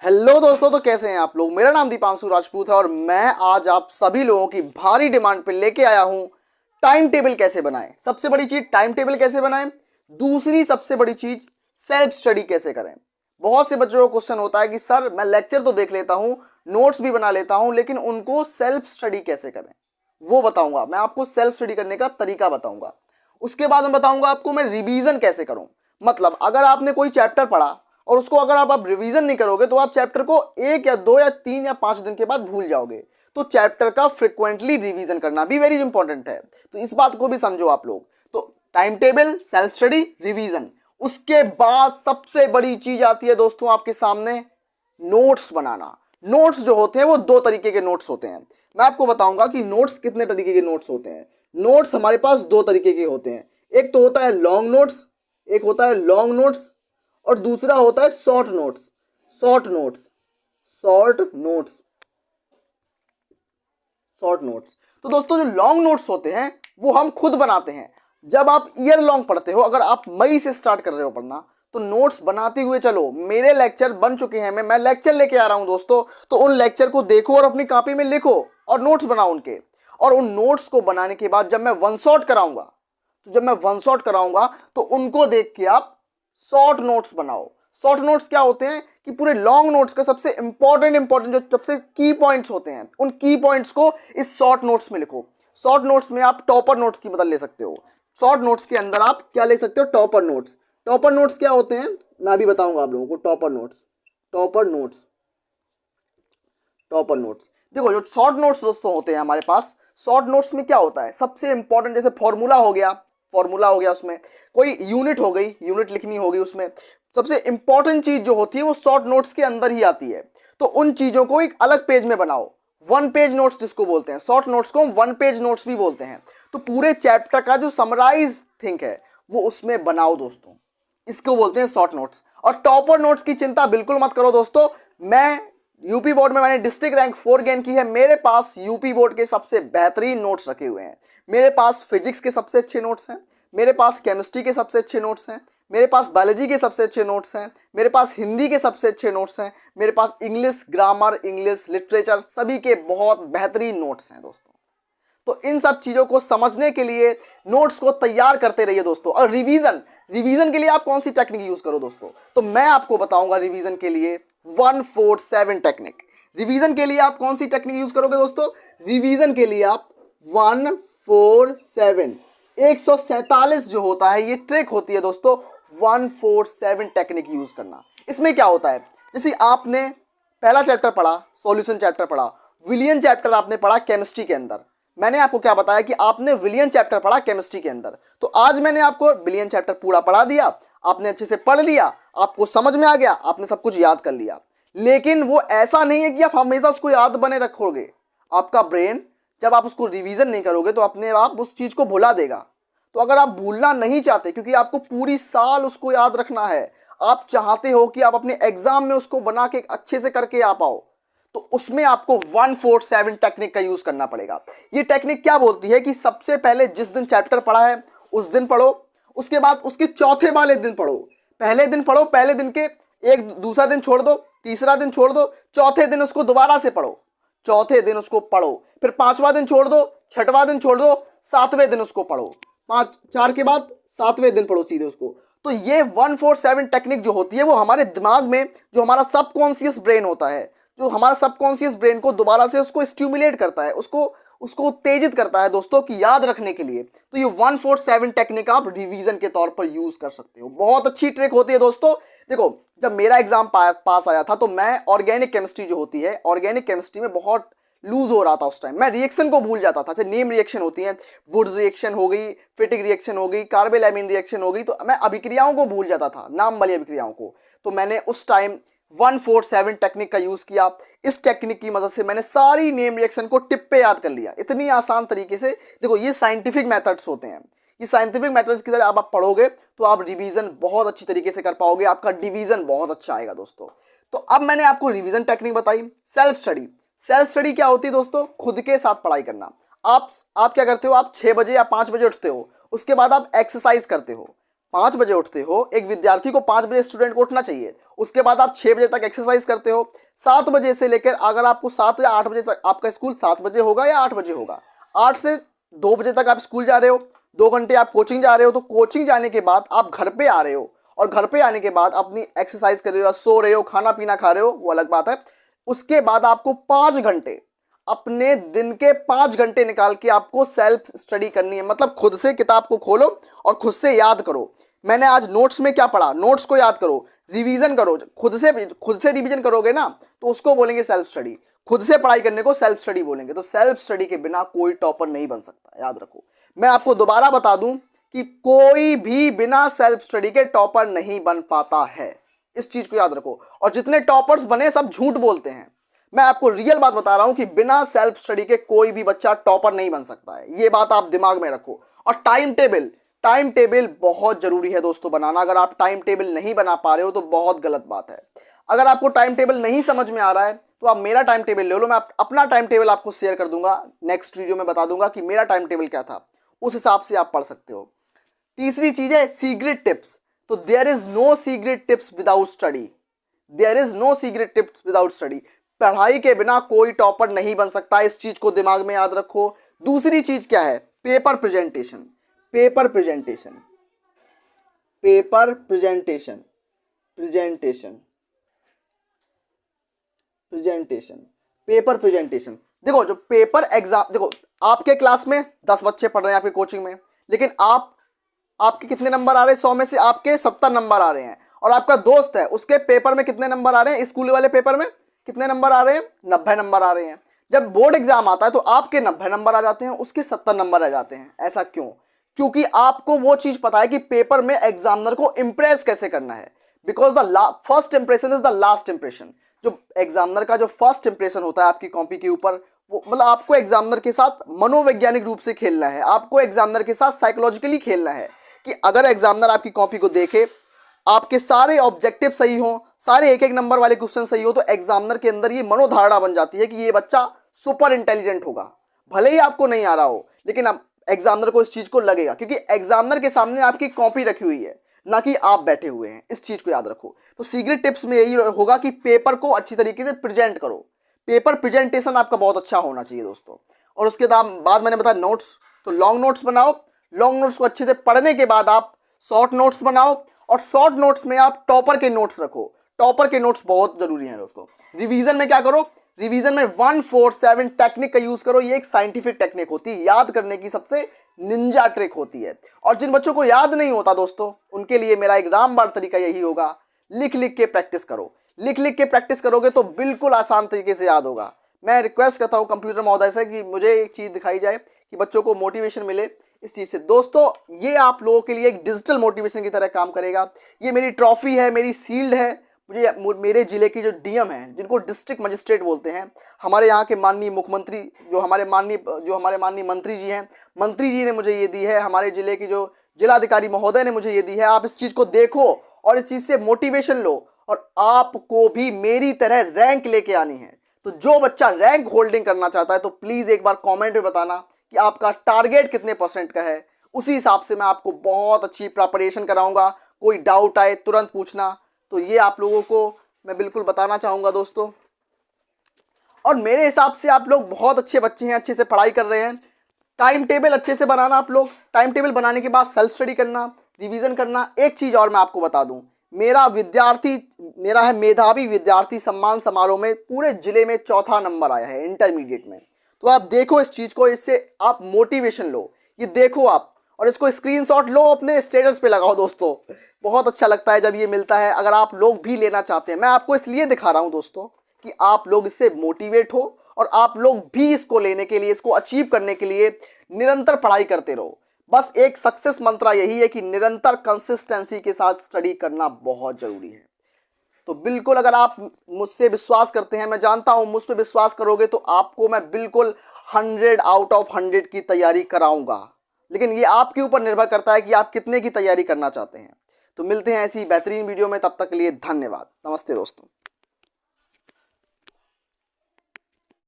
Hello दोस्तों, तो कैसे हैं आप लोग। मेरा नाम दीपांशु राजपूत है और मैं आज आप सभी लोगों की भारी डिमांड पे लेके आया हूं टाइम टेबल कैसे बनाएं। सबसे बड़ी चीज टाइम टेबल कैसे बनाएं, दूसरी सबसे बड़ी चीज सेल्फ स्टडी कैसे करें। बहुत से बच्चों को क्वेश्चन होता है कि सर मैं लेक्चर तो देख लेता हूं, नोट्स भी बना लेता हूं, लेकिन उनको सेल्फ स्टडी कैसे करें वो बताऊंगा। मैं आपको सेल्फ स्टडी करने का तरीका बताऊंगा। उसके बाद मैं बताऊंगा आपको मैं रिवीजन कैसे करूं। मतलब अगर आपने कोई चैप्टर पढ़ा और उसको अगर आप रिवीजन नहीं करोगे तो आप चैप्टर को 1 या 2 या 3 या 5 दिन के बाद भूल जाओगे। तो चैप्टर का फ्रिक्वेंटली रिवीजन करना भी वेरी इंपॉर्टेंट है। तो इस बात को भी समझो आप लोग। तो time table, self study, revision. उसके बाद सबसे बड़ी चीज आती है दोस्तों आपके सामने, नोट्स बनाना। नोट्स जो होते हैं वो दो तरीके के नोट्स होते हैं। मैं आपको बताऊंगा कि नोट्स कितने तरीके के नोट्स होते हैं। नोट्स हमारे पास दो तरीके के होते हैं। एक तो होता है लॉन्ग नोट्स, एक होता है लॉन्ग नोट्स और दूसरा होता है short notes. Short notes, short notes, short notes. तो दोस्तों जो लॉन्ग नोट्स होते हैं वो हम खुद बनाते हैं। जब आप ईयर लॉन्ग पढ़ते हो, अगर आप मई से स्टार्ट कर रहे हो पढ़ना, तो नोट्स बनाते हुए चलो। मेरे लेक्चर बन चुके हैं, मैं लेक्चर लेके आ रहा हूं दोस्तों। तो उन लेक्चर को देखो और अपनी कॉपी में लिखो और नोट्स बनाओ उनके। और उन नोट्स को बनाने के बाद जब मैं वन शॉट कराऊंगा, तो उनको देख के आप शॉर्ट नोट्स बनाओ। शॉर्ट नोट्स क्या होते हैं कि पूरे लॉन्ग नोट्स का सबसे इंपॉर्टेंट जो सबसे की पॉइंट्स होते हैं, उन की पॉइंट्स को इस शॉर्ट नोट्स में लिखो। शॉर्ट नोट्स में आप टॉपर नोट्स की मदद ले सकते हो। शॉर्ट नोट्स के अंदर आप क्या ले सकते हो, टॉपर नोट्स। टॉपर नोट्स क्या होते हैं मैं अभी बताऊंगा आप लोगों को। Topper notes, topper notes, topper notes. देखो जो शॉर्ट नोट्स दोस्तों होते हैं हमारे पास, शॉर्ट नोट्स में क्या होता है सबसे इंपॉर्टेंट, जैसे फॉर्मूला हो गया, उसमें कोई यूनिट हो गई, यूनिट लिखनी होगी, उसमें सबसे इंपॉर्टेंट चीज जो होती है वो शॉर्ट नोट्स के अंदर ही आती है। तो उन चीजों को एक अलग पेज में बनाओ, वन पेज नोट्स जिसको बोलते हैं। शॉर्ट नोट्स को हम वन पेज नोट्स भी बोलते हैं। तो पूरे चैप्टर का जो समराइज थिंक है वो उसमें बनाओ दोस्तों, इसको बोलते हैं शॉर्ट नोट्स। और टॉपर नोट्स की चिंता बिल्कुल मत करो दोस्तों। मैं यूपी बोर्ड में मैंने डिस्ट्रिक्ट रैंक 4 गेन की है। मेरे पास यूपी बोर्ड के सबसे बेहतरीन नोट्स रखे हुए हैं। मेरे पास फिजिक्स के सबसे अच्छे नोट्स हैं, मेरे पास केमिस्ट्री के सबसे अच्छे नोट्स हैं, मेरे पास बायोलॉजी के सबसे अच्छे नोट्स हैं, मेरे पास हिंदी के सबसे अच्छे नोट्स हैं, मेरे पास इंग्लिश ग्रामर, इंग्लिश लिटरेचर, सभी के बहुत बेहतरीन नोट्स हैं दोस्तों। तो इन सब चीजों को समझने के लिए नोट्स को तैयार करते रहिए दोस्तों। और रिवीजन के लिए आप कौन सी टेक्निक यूज करो दोस्तों, तो मैं आपको बताऊंगा रिवीजन के लिए 147 टेक्निक। रिवीजन के लिए आप कौन सी टेक्निक यूज करोगे दोस्तों, रिवीजन के लिए आप 147 147 जो होता है ये ट्रिक होती है दोस्तों, 147 टेक्निक यूज करना। इसमें क्या होता है, जैसे आपने पहला चैप्टर पढ़ा, सॉल्यूशन चैप्टर पढ़ा, विलियन चैप्टर आपने पढ़ा केमिस्ट्री के अंदर। मैंने आपको क्या बताया कि आपने विलियन चैप्टर पढ़ा केमिस्ट्री के अंदर। तो आज मैंने आपको विलियन चैप्टर पूरा पढ़ा दिया, आपने अच्छे से पढ़ लिया, आपको समझ में आ गया, आपने सब कुछ याद कर लिया। लेकिन वो ऐसा नहीं है कि आप हमेशा उसको याद बने रखोगे। आपका ब्रेन जब आप उसको रिवीजन नहीं करोगे तो अपने आप उस चीज को भुला देगा। तो अगर आप भूलना नहीं चाहते, क्योंकि आपको पूरी साल उसको याद रखना है, आप चाहते हो कि आप अपने एग्जाम में उसको बना के अच्छे से करके आ पाओ, तो उसमें आपको 147 टेक्निक का यूज करना पड़ेगा। ये टेक्निक क्या बोलती है कि सबसे पहले जिस दिन चैप्टर पढ़ा है उस दिन पढ़ो, उसके बाद उसके चौथे वाले दिन पढ़ो। पहले दिन पढ़ो, पहले दिन के एक दूसरा दिन छोड़ दो, तीसरा दिन छोड़ दो, चौथे दिन उसको दोबारा से पढ़ो, चौथे दिन उसको पढ़ो, फिर पांचवा दिन छोड़ दो, छठवां दिन छोड़ दो, सातवें दिन उसको पढ़ो, 4 के बाद सातवें दिन पढ़ो सीधे उसको। तो ये 147 टेक्निक जो होती है वो हमारे दिमाग में, जो हमारा सबकॉन्शियस ब्रेन होता है, जो हमारा सबकॉन्शियस ब्रेन को दोबारा से उसको स्टिमुलेट करता है, उसको उत्तेजित करता है दोस्तों कि याद रखने के लिए। तो ये 147 टेक्निक आप रिवीजन के तौर पर यूज कर सकते हो। बहुत अच्छी ट्रिक होती है दोस्तों। देखो जब मेरा एग्जाम पास आया था तो मैं ऑर्गेनिक केमिस्ट्री जो होती है, ऑर्गेनिक केमिस्ट्री में बहुत लूज हो रहा था उस टाइम। मैं रिएक्शन को भूल जाता था। जैसे नेम रिएक्शन होती है, वुड्स रिएक्शन हो गई, फिटिक रिएक्शन हो गई, कार्बेलामिन रिएक्शन हो गई, तो मैं अभिक्रियाओं को भूल जाता था, नाम वाली अभिक्रियाओं को। तो मैंने उस टाइम 147 टेक्निक का यूज किया। इस टेक्निक की मदद से मैंने सारी नेम रिएक्शन को टिप पे याद कर लिया, इतनी आसान तरीके से। देखो ये साइंटिफिक मेथड्स होते हैं, ये साइंटिफिक मेथड्स की तरह आप पढ़ोगे तो आप रिवीजन बहुत अच्छी तरीके से कर पाओगे, आपका डिवीजन बहुत अच्छा आएगा दोस्तों। तो अब मैंने आपको रिवीजन टेक्निक बताई। सेल्फ स्टडी, सेल्फ स्टडी क्या होती है दोस्तों, खुद के साथ पढ़ाई करना। आप क्या करते हो, आप 6 बजे या 5 बजे उठते हो, उसके बाद आप एक्सरसाइज करते हो, 5 बजे उठते हो, एक विद्यार्थी को 5 बजे स्टूडेंट को उठना चाहिए, उसके बाद आप 6 बजे तक एक्सरसाइज करते हो, 7 बजे से लेकर अगर आपको 7 या 8 बजे तक, आपका स्कूल 7 बजे होगा या 8 बजे होगा, 8 से 2 बजे तक आप स्कूल जा रहे हो, 2 घंटे आप कोचिंग जा रहे हो, तो कोचिंग जाने के बाद आप घर पे आ रहे हो और घर पे आने के बाद अपनी एक्सरसाइज कर रहे हो, सो रहे हो, खाना पीना खा रहे हो, वो अलग बात है। उसके बाद आपको 5 घंटे, अपने दिन के 5 घंटे निकाल के आपको सेल्फ स्टडी करनी है। मतलब खुद से किताब को खोलो और खुद से याद करो, मैंने आज नोट्स में क्या पढ़ा, नोट्स को याद करो, रिवीजन करो। खुद से रिवीजन करोगे ना तो उसको बोलेंगे सेल्फ स्टडी, खुद से पढ़ाई करने को सेल्फ स्टडी बोलेंगे। तो सेल्फ स्टडी के बिना कोई टॉपर नहीं बन सकता, याद रखो। मैं आपको दोबारा बता दूं कि कोई भी बिना सेल्फ स्टडी के टॉपर नहीं बन पाता है, इस चीज को याद रखो। और जितने टॉपर्स बने सब झूठ बोलते हैं, मैं आपको रियल बात बता रहा हूं कि बिना सेल्फ स्टडी के कोई भी बच्चा टॉपर नहीं बन सकता है, ये बात आप दिमाग में रखो। और टाइम टेबल बहुत जरूरी है दोस्तों बनाना। अगर आप टाइम टेबल नहीं बना पा रहे हो तो बहुत गलत बात है। अगर आपको टाइम टेबल नहीं समझ में आ रहा है तो आप मेरा टाइम टेबल ले लो, मैं अपना टाइम टेबल आपको शेयर कर दूंगा, नेक्स्ट वीडियो में बता दूंगा कि मेरा टाइम टेबल क्या था, उस हिसाब से आप पढ़ सकते हो। तीसरी चीज है सीक्रेट टिप्स। तो there is no secret tips without study, there is no secret tips without study. पढ़ाई के बिना कोई टॉपर नहीं बन सकता, इस चीज को दिमाग में याद रखो। दूसरी चीज क्या है, paper presentation, paper presentation, paper presentation, presentation, presentation, paper presentation. देखो जो पेपर एग्जाम, देखो आपके क्लास में 10 बच्चे पढ़ रहे हैं आपके कोचिंग में, लेकिन आपके कितने नंबर आ रहे हैं, 100 में से आपके 70 नंबर आ रहे हैं। और आपका दोस्त है, उसके पेपर में कितने नंबर आ रहे हैं, स्कूल वाले पेपर में कितने नंबर आ रहे हैं, 90 नंबर आ रहे हैं। जब बोर्ड एग्जाम आता है तो आपके 90 नंबर आ जाते हैं, उसके 70 नंबर आ जाते हैं। ऐसा क्यों? क्योंकि आपको वो चीज पता है कि पेपर में एग्जामिनर को इंप्रेस कैसे करना है। Because the first impression is the last impression. जो एग्जामिनर का जो फर्स्ट इंप्रेशन होता है आपकी कॉपी के ऊपर, वो मतलब आपको एग्जामिनर के साथ मनोवैज्ञानिक रूप से खेलना है, आपको एग्जामिनर के साथ साइकोलॉजिकली खेलना है कि अगर एग्जामिनर आपकी कॉपी को देखे, आपके सारे ऑब्जेक्टिव सही हो, सारे एक एक नंबर वाले क्वेश्चन सही हो, तो एग्जामिनर के अंदर ये मनोधारणा बन जाती है कि ये बच्चा सुपर इंटेलिजेंट होगा। भले ही आपको नहीं आ रहा हो, लेकिन एग्जामिनर को इस चीज को लगेगा, क्योंकि एग्जामिनर के सामने आपकी कॉपी रखी हुई है, ना कि आप बैठे हुए हैं। इस चीज को याद रखो। तो सीक्रेट टिप्स में यही होगा कि पेपर को अच्छी तरीके से प्रेजेंट करो, पेपर प्रेजेंटेशन आपका बहुत अच्छा होना चाहिए दोस्तों। और उसके बाद मैंने बताया नोट्स, तो लॉन्ग नोट्स बनाओ, लॉन्ग नोट्स को अच्छे से पढ़ने के बाद आप शॉर्ट नोट्स बनाओ, और शॉर्ट नोट्स में आप टॉपर के नोट्स रखो। टॉपर के नोट्स बहुत जरूरी हैं दोस्तों। रिवीजन में क्या करो, रिवीजन में 147 टेक्निक का यूज करो। ये एक साइंटिफिक टेक्निक होती है, याद करने की सबसे निंजा ट्रिक होती है। और जिन बच्चों को याद नहीं होता दोस्तों, उनके लिए मेरा एक रामबाण तरीका यही होगा, लिख लिख के प्रैक्टिस करो। लिख लिख के प्रैक्टिस करोगे तो बिल्कुल आसान तरीके से याद होगा। मैं रिक्वेस्ट करता हूँ कंप्यूटर महोदय से कि मुझे एक चीज दिखाई जाए कि बच्चों को मोटिवेशन मिले इस चीज से। दोस्तों ये आप लोगों के लिए एक डिजिटल मोटिवेशन की तरह काम करेगा। ये मेरी ट्रॉफी है, मेरी शील्ड है। मुझे मेरे जिले की जो डीएम हैं, जिनको डिस्ट्रिक्ट मजिस्ट्रेट बोलते हैं, हमारे यहाँ के माननीय मुख्यमंत्री, जो हमारे माननीय मंत्री जी हैं, मंत्री जी ने मुझे ये दी है। हमारे जिले की जो जिलाधिकारी महोदय ने मुझे ये दी है। आप इस चीज को देखो और इस चीज से मोटिवेशन लो, और आपको भी मेरी तरह रैंक लेके आनी है। तो जो बच्चा रैंक होल्डिंग करना चाहता है तो प्लीज एक बार कॉमेंट में बताना कि आपका टारगेट कितने % का है। उसी हिसाब से मैं आपको बहुत अच्छी प्रिपरेशन कराऊंगा। कोई डाउट आए तुरंत पूछना। तो ये आप लोगों को मैं बिल्कुल बताना चाहूंगा दोस्तों। और मेरे हिसाब से आप लोग बहुत अच्छे बच्चे हैं, अच्छे से पढ़ाई कर रहे हैं। टाइम टेबल अच्छे से बनाना आप लोग। टाइम टेबल बनाने के बाद सेल्फ स्टडी करना, रिवीजन करना। एक चीज और मैं आपको बता दूं, मेरा है मेधावी विद्यार्थी सम्मान समारोह में पूरे जिले में 4था नंबर आया है इंटरमीडिएट में। तो आप देखो इस चीज को, इससे आप मोटिवेशन लो। ये देखो आप, और इसको स्क्रीनशॉट लो, अपने स्टेटस पे लगाओ दोस्तों। बहुत अच्छा लगता है जब ये मिलता है। अगर आप लोग भी लेना चाहते हैं, मैं आपको इसलिए दिखा रहा हूं दोस्तों कि आप लोग इससे मोटिवेट हो और आप लोग भी इसको लेने के लिए, इसको अचीव करने के लिए निरंतर पढ़ाई करते रहो। बस एक सक्सेस मंत्र यही है कि निरंतर कंसिस्टेंसी के साथ स्टडी करना बहुत जरूरी है। तो बिल्कुल अगर आप मुझसे विश्वास करते हैं, मैं जानता हूं मुझ पर विश्वास करोगे, तो आपको मैं बिल्कुल 100 आउट ऑफ 100 की तैयारी कराऊंगा। लेकिन ये आपके ऊपर निर्भर करता है कि आप कितने की तैयारी करना चाहते हैं। तो मिलते हैं ऐसी बेहतरीन वीडियो में, तब तक के लिए धन्यवाद। नमस्ते दोस्तों।